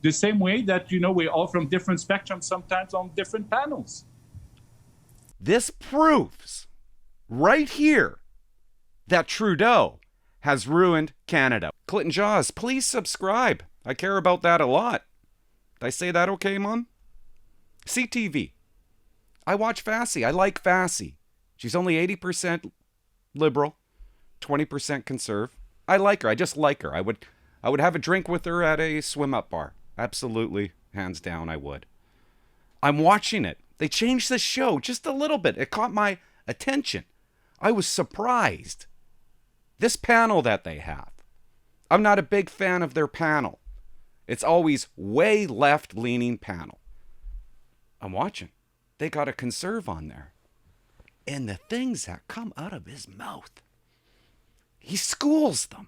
the same way that, we're all from different spectrums, sometimes on different panels. This proves right here that Trudeau has ruined Canada. Clinton Jaws, please subscribe. I care about that a lot. Did I say that okay, Mom? CTV. I watch Fassi. I like Fassi. She's only 80% liberal, 20% conserv. I like her. I just like her. I would have a drink with her at a swim-up bar. Absolutely. Hands down, I would. I'm watching it. They changed the show just a little bit. It caught my attention. I was surprised. This panel that they have. I'm not a big fan of their panel. It's always way left-leaning panel. I'm watching. They got a conserv on there. And the things that come out of his mouth. He schools them.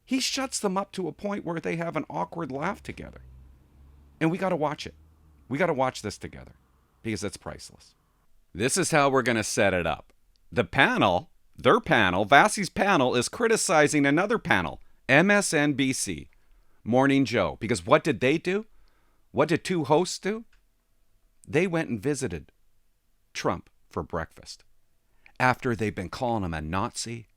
He shuts them up to a point where they have an awkward laugh together. And we got to watch it. We got to watch this together because it's priceless. This is how we're going to set it up. The panel, their panel, Vassi's panel, is criticizing another panel, MSNBC, Morning Joe. Because what did they do? What did two hosts do? They went and visited Trump for breakfast after they've been calling him a Nazi.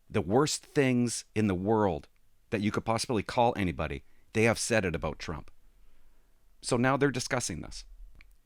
The worst things in the world that you could possibly call anybody, they have said it about Trump. So now they're discussing this.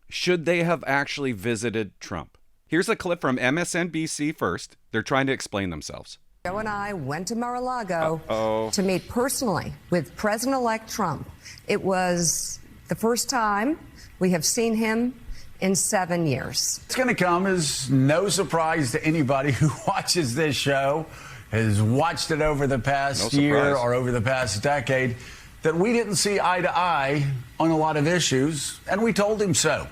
Should they have actually visited Trump? Here's a clip from MSNBC first. They're trying to explain themselves. Joe and I went to Mar-a-Lago to meet personally with President-elect Trump. It was the first time we have seen him in 7 years. It's going to come as no surprise to anybody who watches this show, has watched it over the past year or over the past decade, that we didn't see eye to eye on a lot of issues, and we told him so.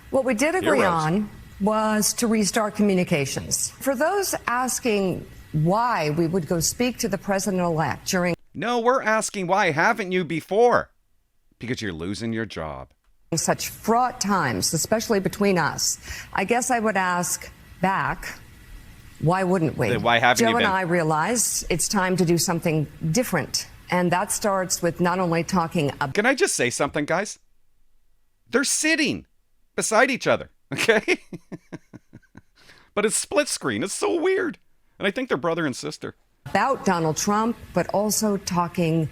What we did agree on was to restart communications. For those asking why we would go speak to the president-elect during... No, we're asking why haven't you before? Because you're losing your job. Such fraught times, especially between us. I guess I would ask back, why wouldn't we? Why haven't you Joe been? and I realized it's time to do something different. And that starts with not only talking about... Can I just say something, guys? They're sitting beside each other, okay? But it's split screen. It's so weird. And I think they're brother and sister. About Donald Trump, but also talking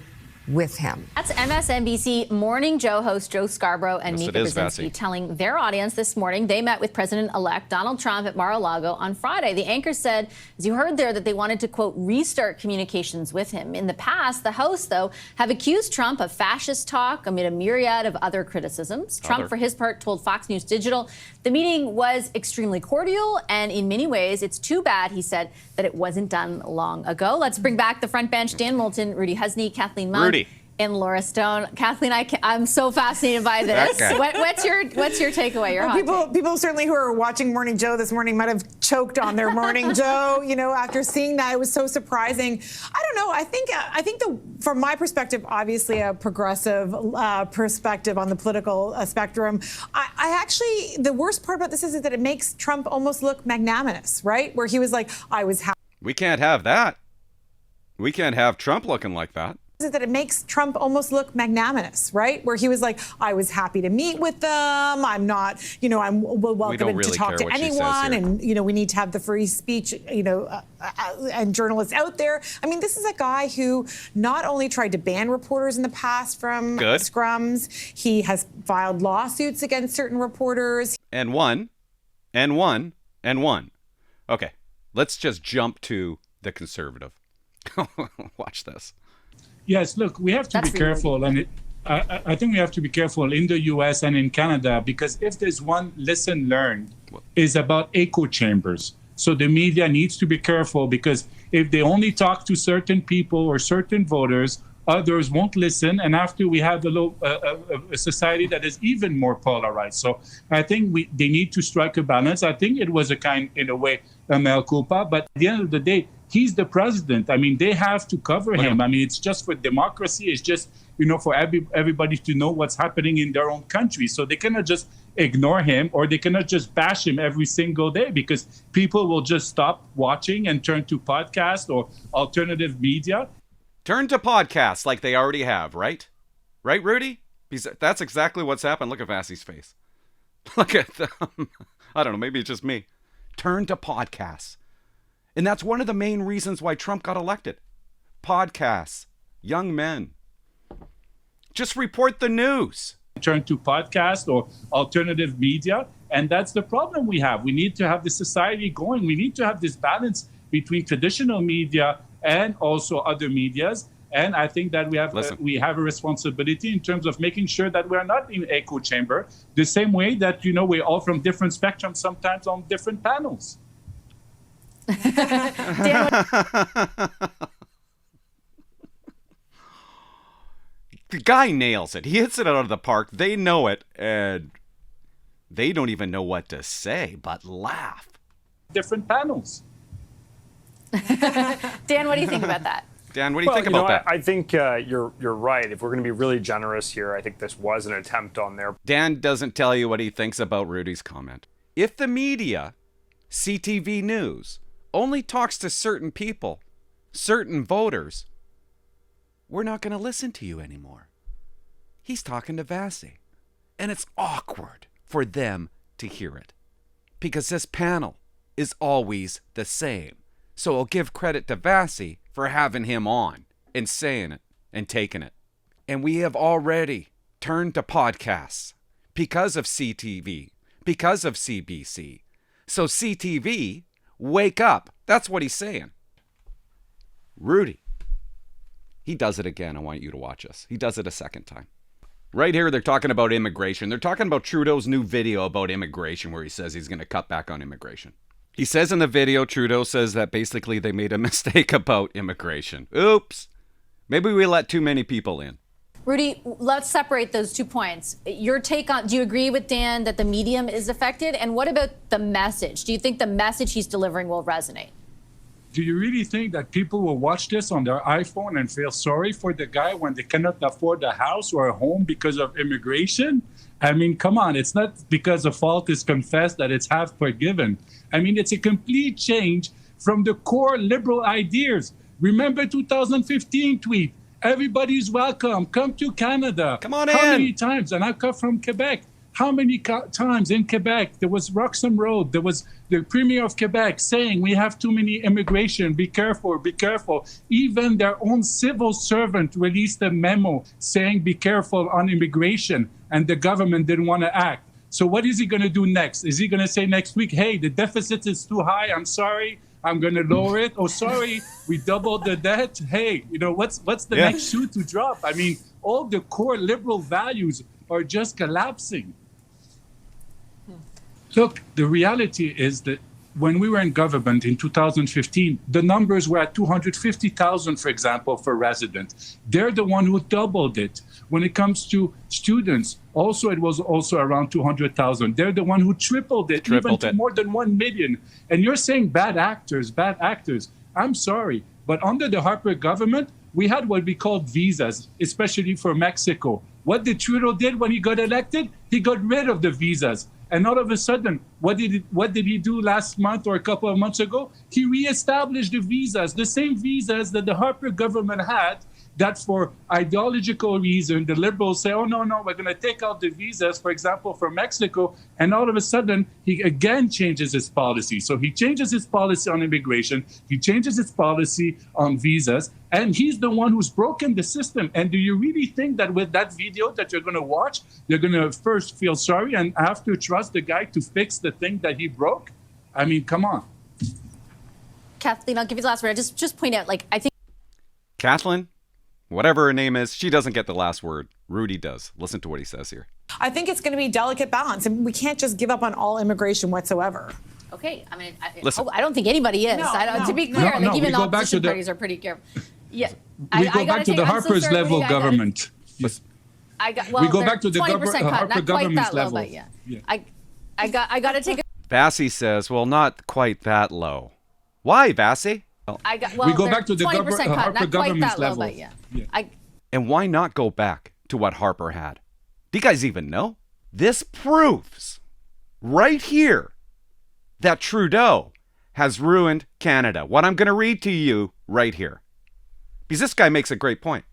with him. That's MSNBC Morning Joe host Joe Scarborough and Mika Brzezinski telling their audience this morning they met with President-elect Donald Trump at Mar-a-Lago on Friday. The anchor said, as you heard there, that they wanted to, quote, restart communications with him. In the past, the hosts, though, have accused Trump of fascist talk amid a myriad of other criticisms. Trump, for his part, told Fox News Digital the meeting was extremely cordial, and in many ways, it's too bad, he said, that it wasn't done long ago. Let's bring back the front bench. Dan Moulton, Rudy Husney, Kathleen Munn, and Laura Stone. Kathleen, I'm so fascinated by this. Okay. What's your takeaway? Your people certainly who are watching Morning Joe this morning might have choked on their Morning Joe. You know, after seeing that, it was so surprising. I don't know. I think from my perspective, obviously a progressive perspective on the political spectrum. I actually, the worst part about this is that it makes Trump almost look magnanimous, right? Where he was like, I was happy. We can't have that. We can't have Trump looking like that. That it makes Trump almost look magnanimous, right? Where he was like, I was happy to meet with them. I'm not, I'm welcome to talk to anyone. And, we need to have the free speech, and journalists out there. I mean, this is a guy who not only tried to ban reporters in the past from scrums, he has filed lawsuits against certain reporters. And won. Okay, let's just jump to the conservative. Watch this. Yes, look, we have to be careful, and I think we have to be careful in the U.S. and in Canada, because if there's one lesson learned, is about echo chambers. So the media needs to be careful, because if they only talk to certain people or certain voters, others won't listen, and after we have a society that is even more polarized. So I think they need to strike a balance. I think it was in a way, a mea culpa, but at the end of the day, he's the president. I mean, they have to cover him. I mean, it's just for democracy. It's just, for everybody to know what's happening in their own country. So they cannot just ignore him, or they cannot just bash him every single day, because people will just stop watching and turn to podcasts or alternative media. Turn to podcasts like they already have, right? Right, Rudy? Because that's exactly what's happened. Look at Vassie's face. Look at them. I don't know, maybe it's just me. Turn to podcasts. And that's one of the main reasons why Trump got elected. Podcasts. Young men. Just report the news. Turn to podcast or alternative media. And that's the problem we have. We need to have the society going. We need to have this balance between traditional media and also other medias. And I think that we have a responsibility in terms of making sure that we are not in echo chamber, the same way that, we're all from different spectrums, sometimes on different panels. The guy nails it. He hits it out of the park. They know it, and they don't even know what to say but laugh. Different panels. Dan, what do you think about that? Dan, what do you think about that? I think you're right. If we're going to be really generous here, I think this was an attempt on their... Dan doesn't tell you what he thinks about Rudy's comment. If the media, CTV News, only talks to certain people, certain voters, we're not going to listen to you anymore. He's talking to Vassie. And it's awkward for them to hear it. Because this panel is always the same. So I'll give credit to Vassie for having him on and saying it and taking it. And we have already turned to podcasts because of CTV, because of CBC. So CTV, wake up. That's what he's saying. Rudy, he does it again. I want you to watch us. He does it a second time. Right here, they're talking about immigration. They're talking about Trudeau's new video about immigration where he says he's going to cut back on immigration. He says in the video, Trudeau says that basically they made a mistake about immigration. Oops. Maybe we let too many people in. Rudy, let's separate those 2 points. Your take on, do you agree with Dan that the medium is affected? And what about the message? Do you think the message he's delivering will resonate? Do you really think that people will watch this on their iPhone and feel sorry for the guy when they cannot afford a house or a home because of immigration? I mean, come on. It's not because a fault is confessed that it's half forgiven. I mean, it's a complete change from the core liberal ideas. Remember 2015 tweet, everybody's welcome, come to Canada. Come on in. How many times? And I come from Quebec. How many times in Quebec there was Roxham Road, there was the Premier of Quebec saying we have too many immigration, be careful, be careful. Even their own civil servant released a memo saying be careful on immigration, and the government didn't want to act. So what is he going to do next? Is he going to say next week, hey, the deficit is too high, I'm sorry, I'm going to lower it. Oh, sorry, we doubled the debt. Hey, what's the next shoe to drop? I mean, all the core liberal values are just collapsing. Look, the reality is that when we were in government in 2015, the numbers were at 250,000, for example, for residents. They're the one who doubled it. When it comes to students, also it was also around 200,000. They're the one who tripled it, even to more than 1 million. And you're saying bad actors. I'm sorry, but under the Harper government, we had what we called visas, especially for Mexico. What did Trudeau did when he got elected? He got rid of the visas. And all of a sudden, what did he do last month or a couple of months ago? He reestablished the visas, the same visas that the Harper government had, that for ideological reason, the liberals say, oh, no, we're going to take out the visas, for example, for Mexico. And all of a sudden, he again changes his policy. So he changes his policy on immigration. He changes his policy on visas. And he's the one who's broken the system. And do you really think that with that video that you're going to watch, you're going to first feel sorry and after trust the guy to fix the thing that he broke? I mean, come on. Kathleen, I'll give you the last word. I just point out, I think... Kathleen? Whatever her name is, she doesn't get the last word. Rudy does. Listen to what he says here. I think it's going to be a delicate balance, and we can't just give up on all immigration whatsoever. Okay, I mean, I don't think anybody is. To be clear, even the opposition parties are pretty careful. Yeah, we go back to the Harper's level government. We go back to the Harper government's level. I got to take a... Vassie says, well, not quite that low. Why, Vassie? We go back to the Harper government's level. And why not go back to what Harper had? Do you guys even know? This proves right here that Trudeau has ruined Canada. What I'm going to read to you right here. Because this guy makes a great point.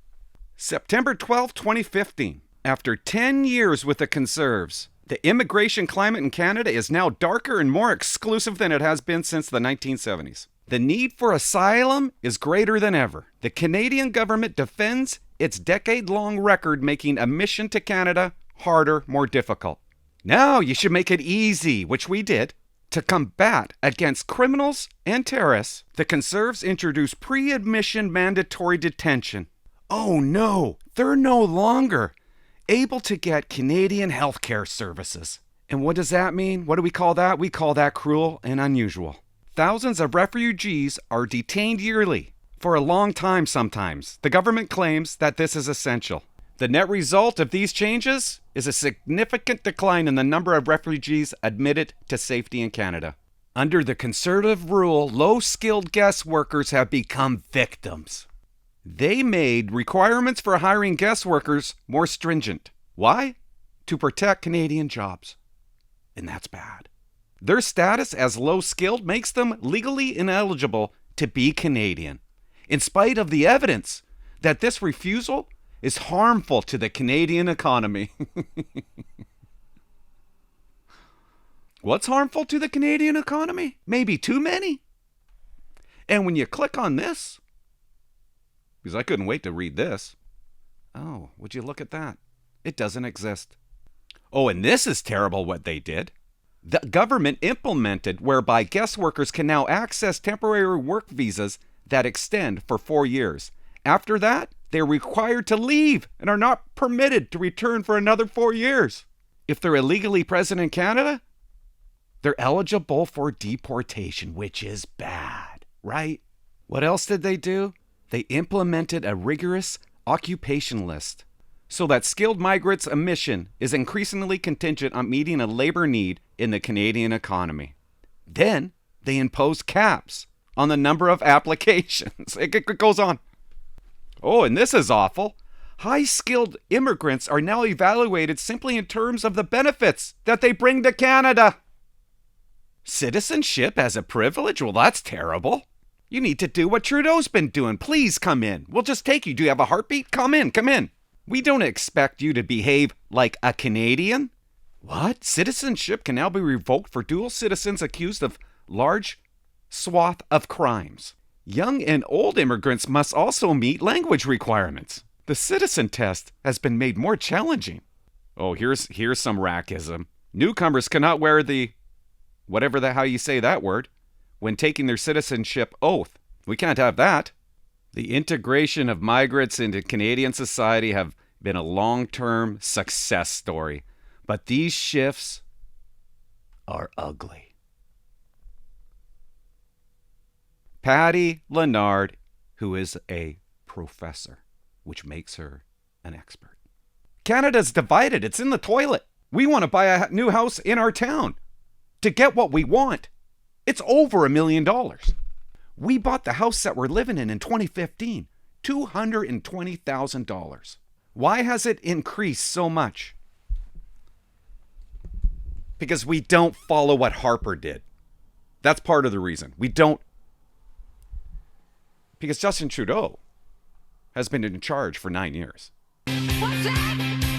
September 12, 2015, After 10 years with the Conserves, the immigration climate in Canada is now darker and more exclusive than it has been since the 1970s. The need for asylum is greater than ever. The Canadian government defends its decade-long record making admission to Canada harder, more difficult. Now you should make it easy, which we did. To combat against criminals and terrorists, the Conserves introduced pre-admission mandatory detention. Oh no, they're no longer able to get Canadian healthcare services. And what does that mean? What do we call that? We call that cruel and unusual. Thousands of refugees are detained yearly, for a long time sometimes. The government claims that this is essential. The net result of these changes is a significant decline in the number of refugees admitted to safety in Canada. Under the Conservative rule, low-skilled guest workers have become victims. They made requirements for hiring guest workers more stringent. Why? To protect Canadian jobs. And that's bad. Their status as low-skilled makes them legally ineligible to be Canadian, in spite of the evidence that this refusal is harmful to the Canadian economy. What's harmful to the Canadian economy? Maybe too many. And when you click on this, because I couldn't wait to read this. Oh, would you look at that? It doesn't exist. Oh, and this is terrible what they did. The government implemented whereby guest workers can now access temporary work visas that extend for 4 years. After that, they're required to leave and are not permitted to return for another 4 years. If they're illegally present in Canada, they're eligible for deportation, which is bad, right? What else did they do? They implemented a rigorous occupation list so that skilled migrants' admission is increasingly contingent on meeting a labor need in the Canadian economy. Then they imposed caps on the number of applications. It goes on. Oh, and this is awful. High-skilled immigrants are now evaluated simply in terms of the benefits that they bring to Canada. Citizenship as a privilege? Well, that's terrible. You need to do what Trudeau's been doing. Please come in. We'll just take you. Do you have a heartbeat? Come in, come in. We don't expect you to behave like a Canadian. What? Citizenship can now be revoked for dual citizens accused of large swath of crimes. Young and old immigrants must also meet language requirements. The citizen test has been made more challenging. Oh, here's some rackism. Newcomers cannot wear the, how you say that word, when taking their citizenship oath. We can't have that. The integration of migrants into Canadian society have been a long-term success story, but these shifts are ugly. Patty Leonard, who is a professor, which makes her an expert. Canada's divided. It's in the toilet. We want to buy a new house in our town to get what we want. It's over $1 million. We bought the house that we're living in 2015, $220,000. Why has it increased so much? Because we don't follow what Harper did. That's part of the reason. We don't. Because Justin Trudeau has been in charge for 9 years. What's that?